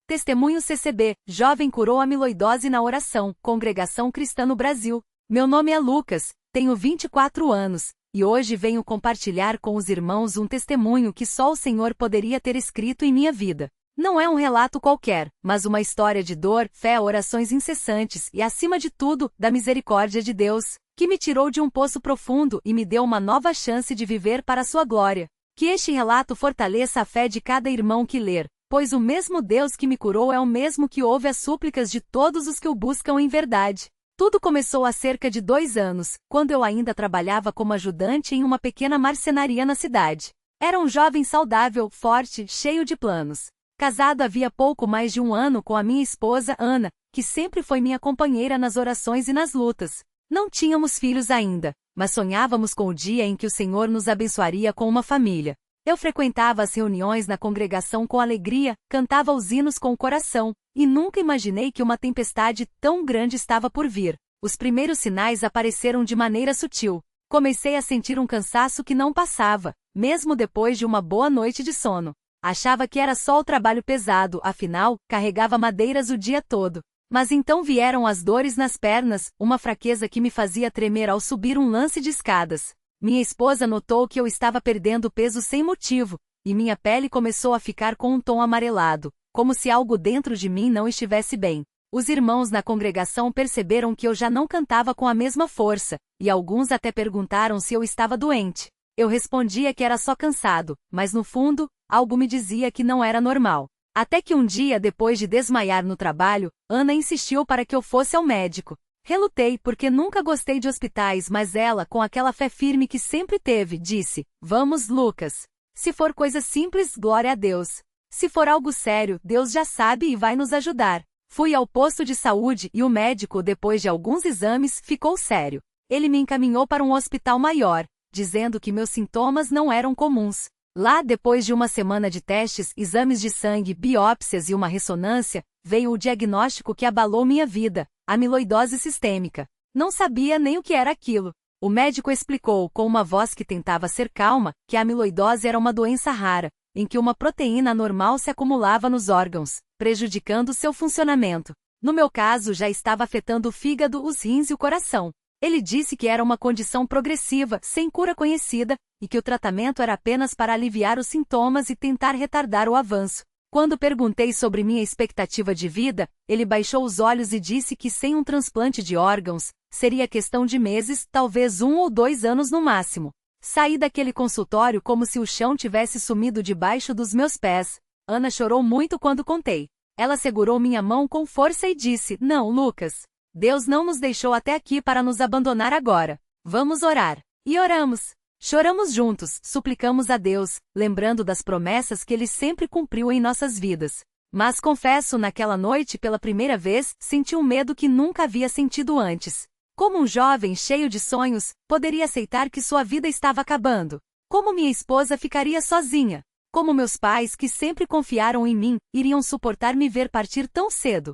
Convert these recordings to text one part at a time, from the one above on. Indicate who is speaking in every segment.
Speaker 1: Testemunho CCB, jovem curou amiloidose na oração, Congregação Cristã no Brasil. Meu nome é Lucas, tenho 24 anos, e hoje venho compartilhar com os irmãos um testemunho que só o Senhor poderia ter escrito em minha vida. Não é um relato qualquer, mas uma história de dor, fé, orações incessantes e, acima de tudo, da misericórdia de Deus, que me tirou de um poço profundo e me deu uma nova chance de viver para a sua glória. Que este relato fortaleça a fé de cada irmão que ler, pois o mesmo Deus que me curou é o mesmo que ouve as súplicas de todos os que o buscam em verdade. Tudo começou há cerca de 2 anos, quando eu ainda trabalhava como ajudante em uma pequena marcenaria na cidade. Era um jovem saudável, forte, cheio de planos. Casado havia pouco mais de 1 ano com a minha esposa, Ana, que sempre foi minha companheira nas orações e nas lutas. Não tínhamos filhos ainda, mas sonhávamos com o dia em que o Senhor nos abençoaria com uma família. Eu frequentava as reuniões na congregação com alegria, cantava os hinos com o coração, e nunca imaginei que uma tempestade tão grande estava por vir. Os primeiros sinais apareceram de maneira sutil. Comecei a sentir um cansaço que não passava, mesmo depois de uma boa noite de sono. Achava que era só o trabalho pesado, afinal, carregava madeiras o dia todo. Mas então vieram as dores nas pernas, uma fraqueza que me fazia tremer ao subir um lance de escadas. Minha esposa notou que eu estava perdendo peso sem motivo, e minha pele começou a ficar com um tom amarelado, como se algo dentro de mim não estivesse bem. Os irmãos na congregação perceberam que eu já não cantava com a mesma força, e alguns até perguntaram se eu estava doente. Eu respondia que era só cansado, mas no fundo, algo me dizia que não era normal. Até que um dia, depois de desmaiar no trabalho, Ana insistiu para que eu fosse ao médico. Relutei porque nunca gostei de hospitais, mas ela, com aquela fé firme que sempre teve, disse: "Vamos, Lucas. Se for coisa simples, glória a Deus. Se for algo sério, Deus já sabe e vai nos ajudar." Fui ao posto de saúde e o médico, depois de alguns exames, ficou sério. Ele me encaminhou para um hospital maior, dizendo que meus sintomas não eram comuns. Lá, depois de uma semana de testes, exames de sangue, biópsias e uma ressonância, veio o diagnóstico que abalou minha vida: amiloidose sistêmica. Não sabia nem o que era aquilo. O médico explicou, com uma voz que tentava ser calma, que a amiloidose era uma doença rara, em que uma proteína anormal se acumulava nos órgãos, prejudicando seu funcionamento. No meu caso, já estava afetando o fígado, os rins e o coração. Ele disse que era uma condição progressiva, sem cura conhecida, e que o tratamento era apenas para aliviar os sintomas e tentar retardar o avanço. Quando perguntei sobre minha expectativa de vida, ele baixou os olhos e disse que sem um transplante de órgãos, seria questão de meses, talvez 1 ou 2 anos no máximo. Saí daquele consultório como se o chão tivesse sumido debaixo dos meus pés. Ana chorou muito quando contei. Ela segurou minha mão com força e disse: "Não, Lucas. Deus não nos deixou até aqui para nos abandonar agora. Vamos orar." E oramos. Choramos juntos, suplicamos a Deus, lembrando das promessas que Ele sempre cumpriu em nossas vidas. Mas confesso, naquela noite, pela primeira vez, senti um medo que nunca havia sentido antes. Como um jovem cheio de sonhos, poderia aceitar que sua vida estava acabando? Como minha esposa ficaria sozinha? Como meus pais, que sempre confiaram em mim, iriam suportar me ver partir tão cedo?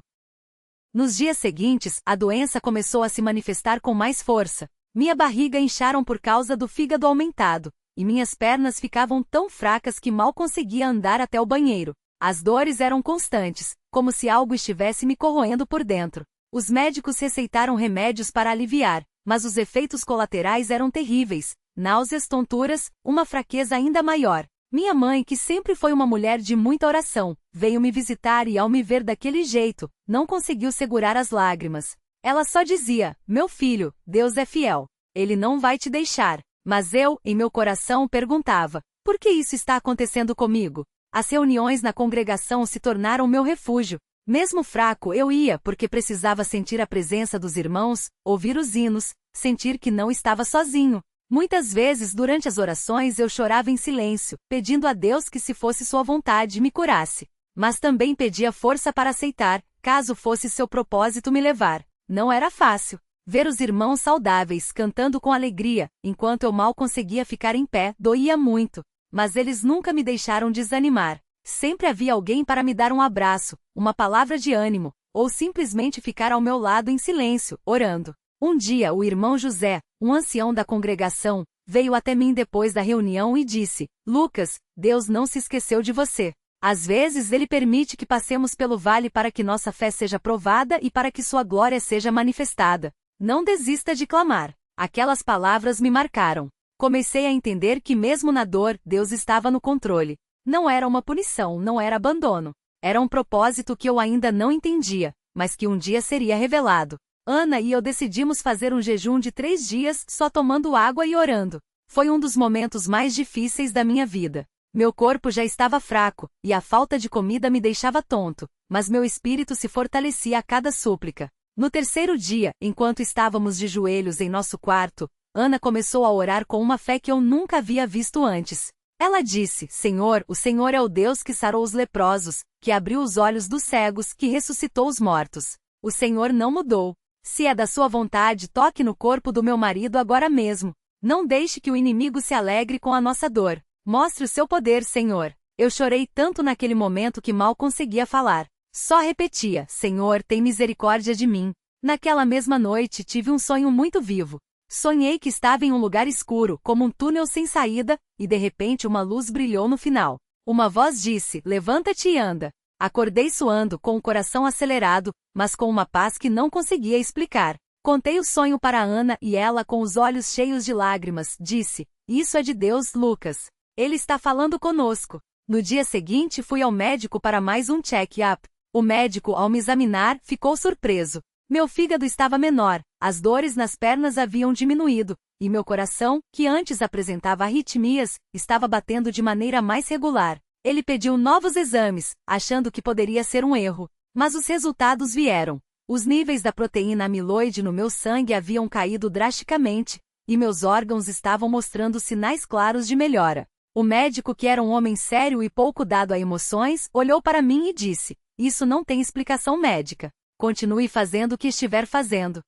Speaker 1: Nos dias seguintes, a doença começou a se manifestar com mais força. Minha barriga incharam por causa do fígado aumentado, e minhas pernas ficavam tão fracas que mal conseguia andar até o banheiro. As dores eram constantes, como se algo estivesse me corroendo por dentro. Os médicos receitaram remédios para aliviar, mas os efeitos colaterais eram terríveis: náuseas, tonturas, uma fraqueza ainda maior. Minha mãe, que sempre foi uma mulher de muita oração, veio me visitar e, ao me ver daquele jeito, não conseguiu segurar as lágrimas. Ela só dizia: "Meu filho, Deus é fiel. Ele não vai te deixar." Mas eu, em meu coração, perguntava: por que isso está acontecendo comigo? As reuniões na congregação se tornaram meu refúgio. Mesmo fraco, eu ia porque precisava sentir a presença dos irmãos, ouvir os hinos, sentir que não estava sozinho. Muitas vezes, durante as orações, eu chorava em silêncio, pedindo a Deus que, se fosse sua vontade, me curasse. Mas também pedia força para aceitar, caso fosse seu propósito me levar. Não era fácil. Ver os irmãos saudáveis cantando com alegria, enquanto eu mal conseguia ficar em pé, doía muito. Mas eles nunca me deixaram desanimar. Sempre havia alguém para me dar um abraço, uma palavra de ânimo, ou simplesmente ficar ao meu lado em silêncio, orando. Um dia, o irmão José, um ancião da congregação, veio até mim depois da reunião e disse: "Lucas, Deus não se esqueceu de você." Às vezes Ele permite que passemos pelo vale para que nossa fé seja provada e para que sua glória seja manifestada. Não desista de clamar. Aquelas palavras me marcaram. Comecei a entender que mesmo na dor, Deus estava no controle. Não era uma punição, não era abandono. Era um propósito que eu ainda não entendia, mas que um dia seria revelado. Ana e eu decidimos fazer um jejum de 3 dias, só tomando água e orando. Foi um dos momentos mais difíceis da minha vida. Meu corpo já estava fraco, e a falta de comida me deixava tonto, mas meu espírito se fortalecia a cada súplica. No 3º dia, enquanto estávamos de joelhos em nosso quarto, Ana começou a orar com uma fé que eu nunca havia visto antes. Ela disse: Senhor, o Senhor é o Deus que sarou os leprosos, que abriu os olhos dos cegos, que ressuscitou os mortos. O Senhor não mudou. Se é da sua vontade, toque no corpo do meu marido agora mesmo. Não deixe que o inimigo se alegre com a nossa dor. Mostre o seu poder, Senhor. Eu chorei tanto naquele momento que mal conseguia falar. Só repetia: Senhor, tem misericórdia de mim. Naquela mesma noite tive um sonho muito vivo. Sonhei que estava em um lugar escuro, como um túnel sem saída, e de repente uma luz brilhou no final. Uma voz disse: levanta-te e anda. Acordei suando, com o coração acelerado, mas com uma paz que não conseguia explicar. Contei o sonho para Ana e ela, com os olhos cheios de lágrimas, disse: Isso é de Deus, Lucas. Ele está falando conosco. No dia seguinte fui ao médico para mais um check-up. O médico, ao me examinar, ficou surpreso. Meu fígado estava menor, as dores nas pernas haviam diminuído, e meu coração, que antes apresentava arritmias, estava batendo de maneira mais regular. Ele pediu novos exames, achando que poderia ser um erro. Mas os resultados vieram. Os níveis da proteína amiloide no meu sangue haviam caído drasticamente, e meus órgãos estavam mostrando sinais claros de melhora. O médico, que era um homem sério e pouco dado a emoções, olhou para mim e disse: Isso não tem explicação médica. Continue fazendo o que estiver fazendo.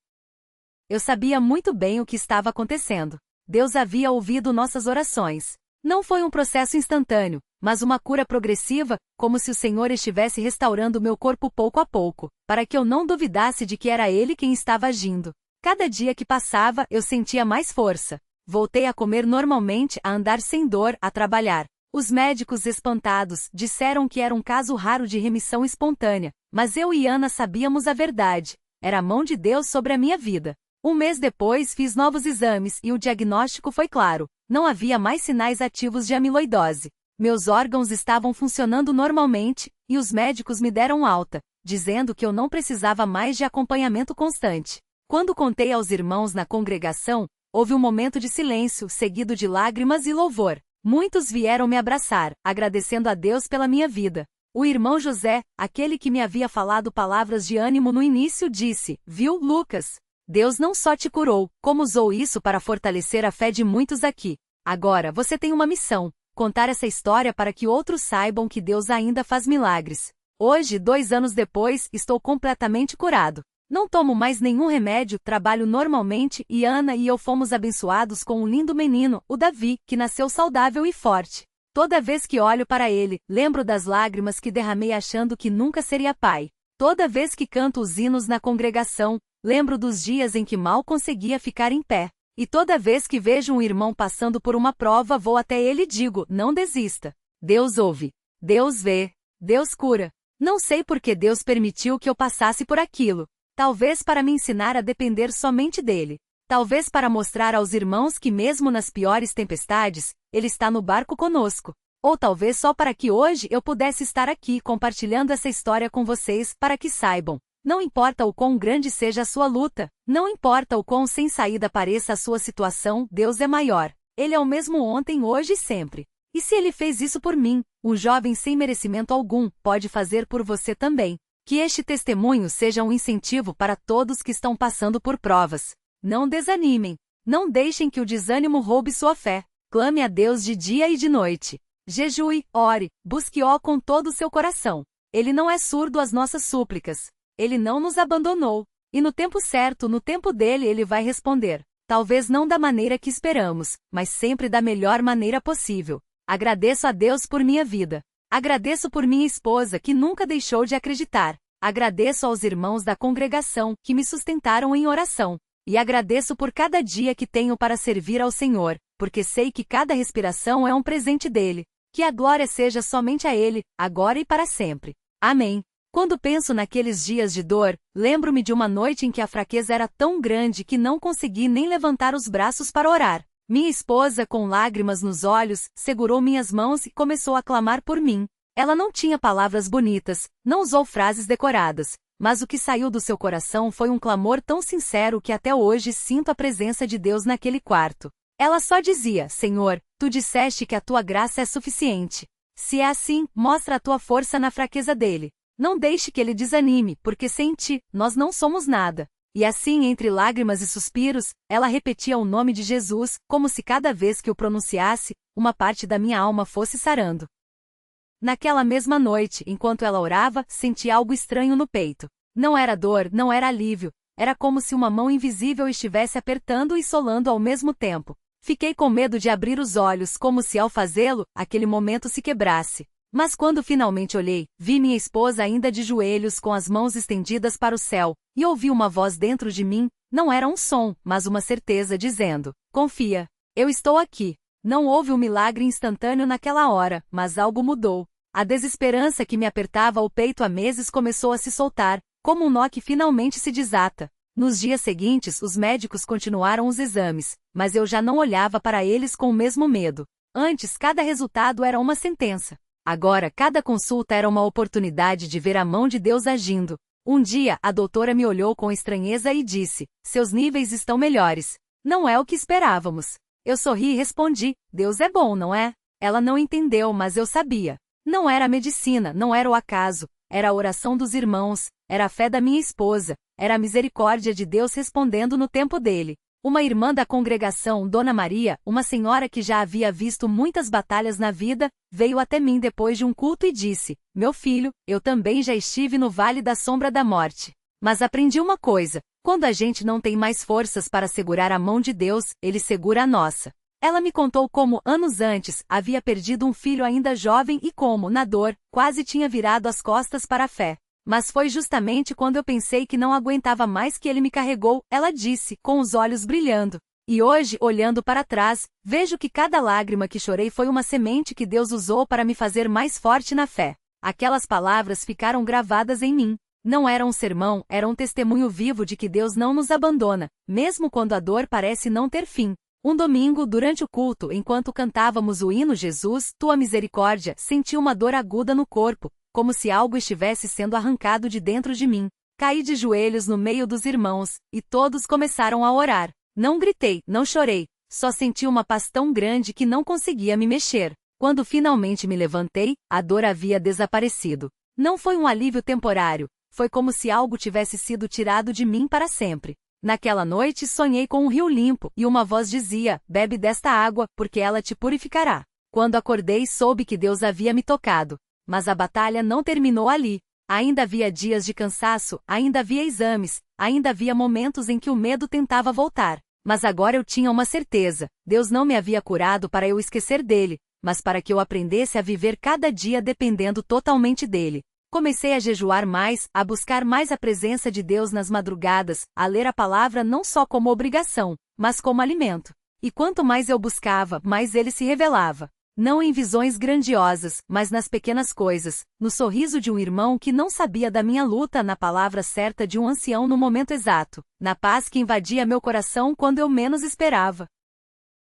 Speaker 1: Eu sabia muito bem o que estava acontecendo. Deus havia ouvido nossas orações. Não foi um processo instantâneo, mas uma cura progressiva, como se o Senhor estivesse restaurando meu corpo pouco a pouco, para que eu não duvidasse de que era Ele quem estava agindo. Cada dia que passava, eu sentia mais força. Voltei a comer normalmente, a andar sem dor, a trabalhar. Os médicos, espantados, disseram que era um caso raro de remissão espontânea, mas eu e Ana sabíamos a verdade. Era a mão de Deus sobre a minha vida. Um mês depois fiz novos exames e o diagnóstico foi claro. Não havia mais sinais ativos de amiloidose. Meus órgãos estavam funcionando normalmente, e os médicos me deram alta, dizendo que eu não precisava mais de acompanhamento constante. Quando contei aos irmãos na congregação, houve um momento de silêncio, seguido de lágrimas e louvor. Muitos vieram me abraçar, agradecendo a Deus pela minha vida. O irmão José, aquele que me havia falado palavras de ânimo no início, disse: Viu, Lucas? Deus não só te curou, como usou isso para fortalecer a fé de muitos aqui. Agora você tem uma missão: contar essa história para que outros saibam que Deus ainda faz milagres. Hoje, 2 anos depois, estou completamente curado. Não tomo mais nenhum remédio, trabalho normalmente e Ana e eu fomos abençoados com um lindo menino, o Davi, que nasceu saudável e forte. Toda vez que olho para ele, lembro das lágrimas que derramei achando que nunca seria pai. Toda vez que canto os hinos na congregação, lembro dos dias em que mal conseguia ficar em pé. E toda vez que vejo um irmão passando por uma prova, vou até ele e digo: não desista. Deus ouve. Deus vê. Deus cura. Não sei por que Deus permitiu que eu passasse por aquilo. Talvez para me ensinar a depender somente dele. Talvez para mostrar aos irmãos que mesmo nas piores tempestades, ele está no barco conosco. Ou talvez só para que hoje eu pudesse estar aqui compartilhando essa história com vocês, para que saibam. Não importa o quão grande seja a sua luta, não importa o quão sem saída pareça a sua situação, Deus é maior. Ele é o mesmo ontem, hoje e sempre. E se ele fez isso por mim, um jovem sem merecimento algum, pode fazer por você também. Que este testemunho seja um incentivo para todos que estão passando por provas. Não desanimem. Não deixem que o desânimo roube sua fé. Clame a Deus de dia e de noite. Jejue, ore, busque-o com todo o seu coração. Ele não é surdo às nossas súplicas. Ele não nos abandonou. E no tempo certo, no tempo dele, ele vai responder. Talvez não da maneira que esperamos, mas sempre da melhor maneira possível. Agradeço a Deus por minha vida. Agradeço por minha esposa, que nunca deixou de acreditar. Agradeço aos irmãos da congregação, que me sustentaram em oração. E agradeço por cada dia que tenho para servir ao Senhor, porque sei que cada respiração é um presente dele. Que a glória seja somente a Ele, agora e para sempre. Amém. Quando penso naqueles dias de dor, lembro-me de uma noite em que a fraqueza era tão grande que não consegui nem levantar os braços para orar. Minha esposa, com lágrimas nos olhos, segurou minhas mãos e começou a clamar por mim. Ela não tinha palavras bonitas, não usou frases decoradas, mas o que saiu do seu coração foi um clamor tão sincero que até hoje sinto a presença de Deus naquele quarto. Ela só dizia: Senhor, tu disseste que a tua graça é suficiente. Se é assim, mostra a tua força na fraqueza dele. Não deixe que ele desanime, porque sem ti, nós não somos nada. E assim, entre lágrimas e suspiros, ela repetia o nome de Jesus, como se cada vez que o pronunciasse, uma parte da minha alma fosse sarando. Naquela mesma noite, enquanto ela orava, senti algo estranho no peito. Não era dor, não era alívio, era como se uma mão invisível estivesse apertando e solando ao mesmo tempo. Fiquei com medo de abrir os olhos, como se ao fazê-lo, aquele momento se quebrasse. Mas quando finalmente olhei, vi minha esposa ainda de joelhos com as mãos estendidas para o céu, e ouvi uma voz dentro de mim, não era um som, mas uma certeza dizendo: confia, eu estou aqui. Não houve um milagre instantâneo naquela hora, mas algo mudou. A desesperança que me apertava o peito há meses começou a se soltar, como um nó que finalmente se desata. Nos dias seguintes, os médicos continuaram os exames, mas eu já não olhava para eles com o mesmo medo. Antes, cada resultado era uma sentença. Agora, cada consulta era uma oportunidade de ver a mão de Deus agindo. Um dia, a doutora me olhou com estranheza e disse: seus níveis estão melhores. Não é o que esperávamos. Eu sorri e respondi: Deus é bom, não é? Ela não entendeu, mas eu sabia. Não era a medicina, não era o acaso, era a oração dos irmãos, era a fé da minha esposa, era a misericórdia de Deus respondendo no tempo dele. Uma irmã da congregação, Dona Maria, uma senhora que já havia visto muitas batalhas na vida, veio até mim depois de um culto e disse: meu filho, eu também já estive no vale da sombra da morte. Mas aprendi uma coisa: quando a gente não tem mais forças para segurar a mão de Deus, Ele segura a nossa. Ela me contou como, anos antes, havia perdido um filho ainda jovem e como, na dor, quase tinha virado as costas para a fé. Mas foi justamente quando eu pensei que não aguentava mais que ele me carregou, ela disse, com os olhos brilhando. E hoje, olhando para trás, vejo que cada lágrima que chorei foi uma semente que Deus usou para me fazer mais forte na fé. Aquelas palavras ficaram gravadas em mim. Não era um sermão, era um testemunho vivo de que Deus não nos abandona, mesmo quando a dor parece não ter fim. Um domingo, durante o culto, enquanto cantávamos o hino Jesus, Tua Misericórdia, senti uma dor aguda no corpo, como se algo estivesse sendo arrancado de dentro de mim. Caí de joelhos no meio dos irmãos, e todos começaram a orar. Não gritei, não chorei, só senti uma paz tão grande que não conseguia me mexer. Quando finalmente me levantei, a dor havia desaparecido. Não foi um alívio temporário, foi como se algo tivesse sido tirado de mim para sempre. Naquela noite sonhei com um rio limpo, e uma voz dizia: bebe desta água, porque ela te purificará. Quando acordei soube que Deus havia me tocado. Mas a batalha não terminou ali. Ainda havia dias de cansaço, ainda havia exames, ainda havia momentos em que o medo tentava voltar. Mas agora eu tinha uma certeza: Deus não me havia curado para eu esquecer dele, mas para que eu aprendesse a viver cada dia dependendo totalmente dele. Comecei a jejuar mais, a buscar mais a presença de Deus nas madrugadas, a ler a palavra não só como obrigação, mas como alimento. E quanto mais eu buscava, mais ele se revelava. Não em visões grandiosas, mas nas pequenas coisas, no sorriso de um irmão que não sabia da minha luta, na palavra certa de um ancião no momento exato, na paz que invadia meu coração quando eu menos esperava.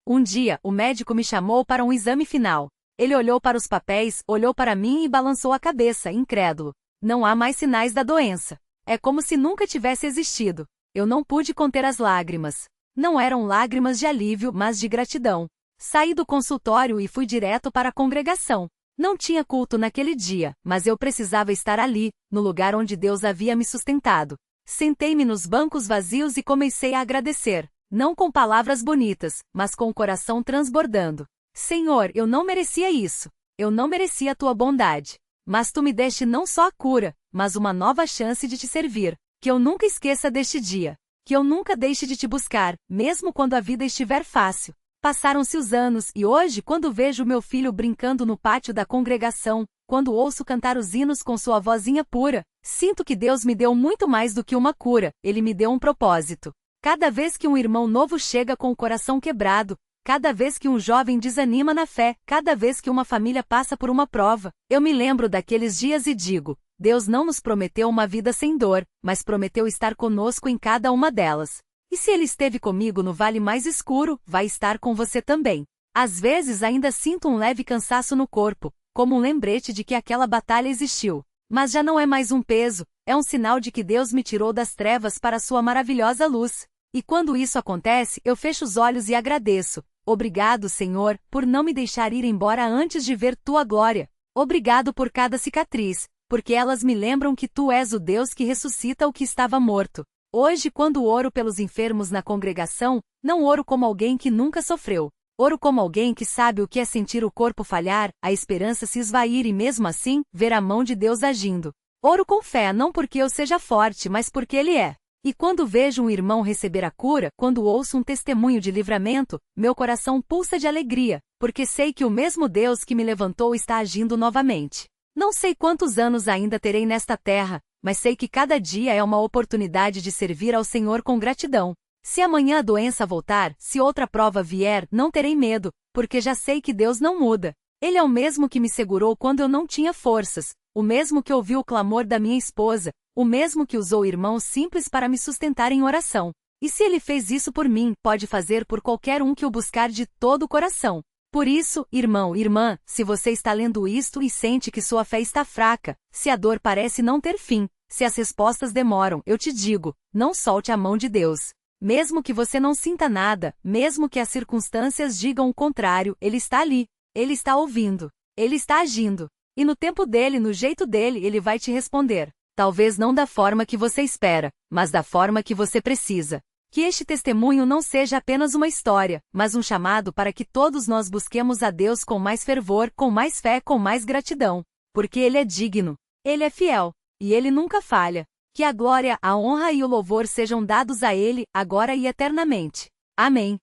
Speaker 1: Um dia, o médico me chamou para um exame final. Ele olhou para os papéis, olhou para mim e balançou a cabeça, incrédulo. Não há mais sinais da doença. É como se nunca tivesse existido. Eu não pude conter as lágrimas. Não eram lágrimas de alívio, mas de gratidão. Saí do consultório e fui direto para a congregação. Não tinha culto naquele dia, mas eu precisava estar ali, no lugar onde Deus havia me sustentado. Sentei-me nos bancos vazios e comecei a agradecer, não com palavras bonitas, mas com o coração transbordando. Senhor, eu não merecia isso. Eu não merecia a tua bondade. Mas tu me deste não só a cura, mas uma nova chance de te servir. Que eu nunca esqueça deste dia. Que eu nunca deixe de te buscar, mesmo quando a vida estiver fácil. Passaram-se os anos e hoje, quando vejo meu filho brincando no pátio da congregação, quando ouço cantar os hinos com sua vozinha pura, sinto que Deus me deu muito mais do que uma cura, Ele me deu um propósito. Cada vez que um irmão novo chega com o coração quebrado, Cada vez que um jovem desanima na fé, cada vez que uma família passa por uma prova, eu me lembro daqueles dias e digo: Deus não nos prometeu uma vida sem dor, mas prometeu estar conosco em cada uma delas. E se Ele esteve comigo no vale mais escuro, vai estar com você também. Às vezes ainda sinto um leve cansaço no corpo, como um lembrete de que aquela batalha existiu. Mas já não é mais um peso, é um sinal de que Deus me tirou das trevas para a sua maravilhosa luz. E quando isso acontece, eu fecho os olhos e agradeço. Obrigado, Senhor, por não me deixar ir embora antes de ver tua glória. Obrigado por cada cicatriz, porque elas me lembram que tu és o Deus que ressuscita o que estava morto. Hoje, quando oro pelos enfermos na congregação, não oro como alguém que nunca sofreu. Oro como alguém que sabe o que é sentir o corpo falhar, a esperança se esvair e mesmo assim, ver a mão de Deus agindo. Oro com fé não porque eu seja forte, mas porque Ele é. E quando vejo um irmão receber a cura, quando ouço um testemunho de livramento, meu coração pulsa de alegria, porque sei que o mesmo Deus que me levantou está agindo novamente. Não sei quantos anos ainda terei nesta terra, mas sei que cada dia é uma oportunidade de servir ao Senhor com gratidão. Se amanhã a doença voltar, se outra prova vier, não terei medo, porque já sei que Deus não muda. Ele é o mesmo que me segurou quando eu não tinha forças, o mesmo que ouviu o clamor da minha esposa, o mesmo que usou irmãos simples para me sustentar em oração. E se Ele fez isso por mim, pode fazer por qualquer um que o buscar de todo o coração. Por isso, irmão, irmã, se você está lendo isto e sente que sua fé está fraca, se a dor parece não ter fim, se as respostas demoram, eu te digo, não solte a mão de Deus. Mesmo que você não sinta nada, mesmo que as circunstâncias digam o contrário, Ele está ali. Ele está ouvindo. Ele está agindo. E no tempo dele, no jeito dele, Ele vai te responder. Talvez não da forma que você espera, mas da forma que você precisa. Que este testemunho não seja apenas uma história, mas um chamado para que todos nós busquemos a Deus com mais fervor, com mais fé, com mais gratidão. Porque Ele é digno. Ele é fiel. E Ele nunca falha. Que a glória, a honra e o louvor sejam dados a Ele, agora e eternamente. Amém.